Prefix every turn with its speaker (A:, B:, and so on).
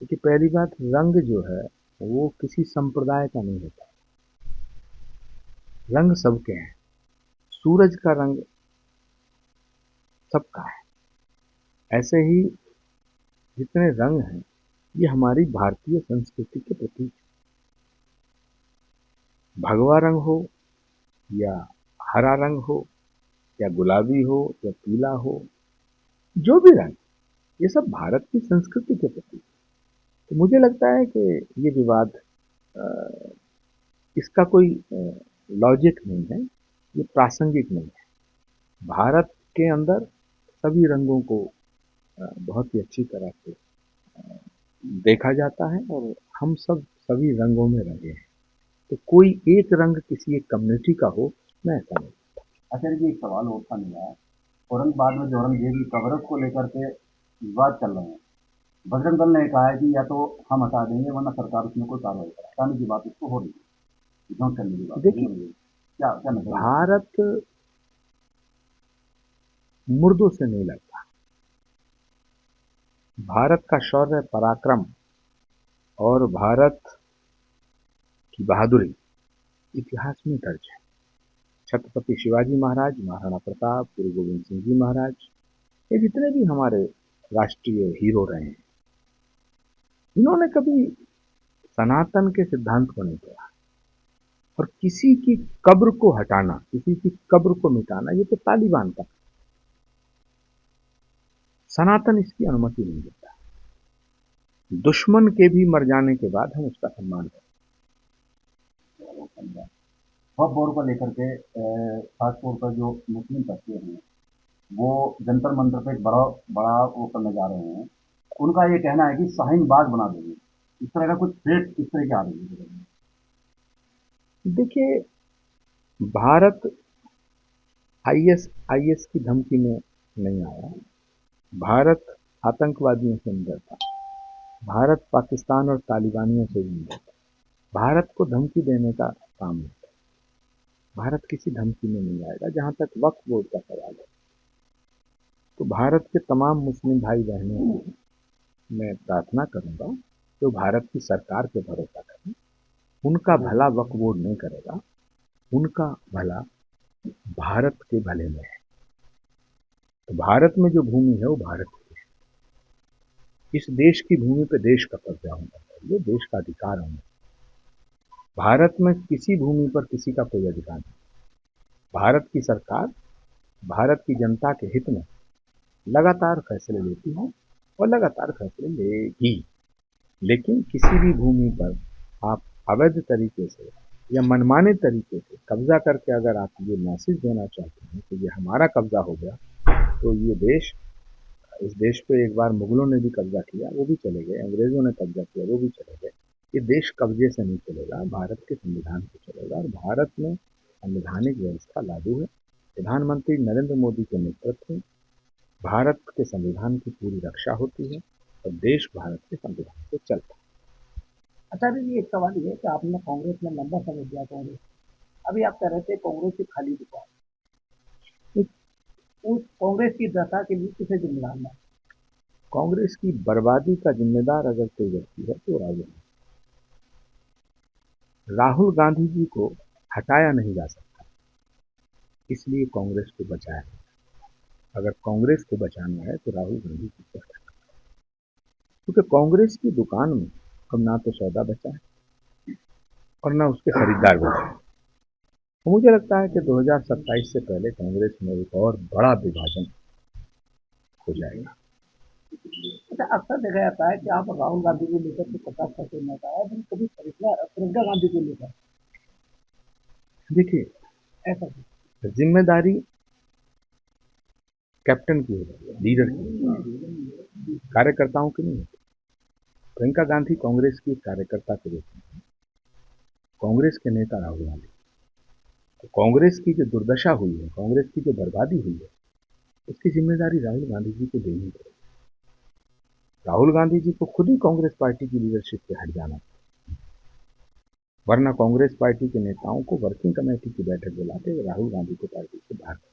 A: देखिए, पहली बात, रंग जो है वो किसी संप्रदाय का नहीं होता। रंग सबके हैं। सूरज का रंग सबका है। ऐसे ही जितने रंग हैं ये हमारी भारतीय संस्कृति के प्रतीक हैं। भगवा रंग हो या हरा रंग हो या गुलाबी हो या पीला हो, जो भी रंग, ये सब भारत की संस्कृति के प्रतीक हैं। तो मुझे लगता है कि ये विवाद, अ, इसका कोई लॉजिक नहीं है, ये प्रासंगिक नहीं है। भारत के अंदर सभी रंगों को बहुत ही अच्छी तरह से देखा जाता है और हम सब सभी रंगों में रंगे हैं। तो कोई एक रंग किसी एक कम्युनिटी का हो, मैं ऐसा नहीं।
B: आचार्य जी, एक सवाल और था मेरा। औरंगाबाद में जो औरंगजेब की कब्र को लेकर के विवाद चल रहे हैं, बजरंग दल ने कहा है कि या तो हम हटा देंगे वरना सरकार उसमें कोई कार्रवाई करे। हटाने की बात इसको हो रही है, जांच करने की बात हो रही
A: देखिए,
B: है। क्या क्या नजरिया है?
A: भारत मुर्दों से नहीं लड़ता। भारत का शौर्य पराक्रम और भारत की बहादुरी इतिहास में दर्ज है। छत्रपति शिवाजी महाराज, महाराणा प्रताप, गुरु गोविंद सिंह जी महाराज, ये जितने भी हमारे राष्ट्रीय हीरो रहे हैं, इन्होंने कभी सनातन के सिद्धांत को नहीं तोड़ा। और किसी की कब्र को हटाना, किसी की कब्र को मिटाना, ये तो तालिबान का। सनातन इसकी अनुमति नहीं देता। दुश्मन के भी मर जाने के बाद हम उसका सम्मान करते
B: वक्फ बोर्ड को लेकर के खासतौर पर जो मुस्लिम तबके हैं, वो जंतर मंतर पे एक बड़ा बड़ा वो करने जा रहे हैं। उनका ये कहना है कि शाहीन बाग बना देंगे। इस तरह का कुछ थ्रेट इस तरह की आ रही है।
A: हैं। देखिए, भारत आईएस की धमकी में नहीं आया। भारत आतंकवादियों से नहीं डरता। भारत पाकिस्तान और तालिबानियों से भी नहीं डरता। भारत को धमकी देने का काम नहीं। भारत किसी धमकी में नहीं आएगा। जहां तक वक्फ बोर्ड का सवाल है, तो भारत के तमाम मुस्लिम भाई बहनों को मैं प्रार्थना करूंगा कि वो भारत की सरकार पे भरोसा करें। उनका भला वक्फ बोर्ड नहीं करेगा, उनका भला भारत के भले में है। तो भारत में जो भूमि है वो भारत की है। इस देश की भूमि पे देश का कब्जा होना चाहिए, देश का अधिकार होना चाहिए। भारत में किसी भूमि पर किसी का कोई अधिकार नहीं। भारत की सरकार भारत की जनता के हित में लगातार फैसले लेती है और लगातार फैसले लेगी। लेकिन किसी भी भूमि पर आप अवैध तरीके से या मनमाने तरीके से कब्जा करके अगर आप ये मैसेज देना चाहते हैं कि ये हमारा कब्जा हो गया, तो ये देश, इस देश पे एक बार मुगलों ने भी कब्जा किया, वो भी चले गए। अंग्रेजों ने कब्जा किया, वो भी चले गए। ये देश कब्जे से नहीं चलेगा, भारत के संविधान से चलेगा। और भारत में संवैधानिक व्यवस्था लागू है। प्रधानमंत्री नरेंद्र मोदी के नेतृत्व में भारत के संविधान की पूरी रक्षा होती है और देश भारत के संविधान से चलता है।
B: आचार्य जी, एक सवाल ये है कि आपने कांग्रेस में लंबा समय दिया। कांग्रेस, अभी आप कह रहे थे कांग्रेस की खाली दुकान। उस कांग्रेस की दशा के लिए किसे जिम्मेदार मानते
A: कांग्रेस की बर्बादी का जिम्मेदार अगर कोई व्यक्ति है तो राहुल गांधी। राहुल गांधी जी को हटाया नहीं जा सकता, इसलिए कांग्रेस को बचाया। अगर कांग्रेस को बचाना है तो राहुल गांधी जी को हटाना, क्योंकि कांग्रेस की दुकान में अब ना तो सौदा बचा है और ना उसके खरीदार बचे हैं। तो मुझे लगता है कि 2027 से पहले कांग्रेस में एक और बड़ा विभाजन हो जाएगा।
B: हैं? अच्छा, अक्सर देखा जाता है कि आप राहुल गांधी को लेकर के 50% में बताया, लेकिन कभी प्रियंका गांधी को लेकर
A: देखिए,
B: ऐसा क्यों?
A: जिम्मेदारी कैप्टन की होती है, लीडर की होती है, कार्यकर्ताओं की नहीं होती। प्रियंका गांधी कांग्रेस की कार्यकर्ता के रूप में, कांग्रेस के नेता राहुल गांधी। तो कांग्रेस की जो दुर्दशा हुई है, कांग्रेस की जो बर्बादी हुई है, उसकी जिम्मेदारी राहुल गांधी जी को देनी पड़ेगी। राहुल गांधी जी को खुद ही कांग्रेस पार्टी की लीडरशिप से हट जाना, वरना कांग्रेस पार्टी के नेताओं को वर्किंग कमेटी की बैठक बुलाते हुए राहुल गांधी को पार्टी से बाहर कर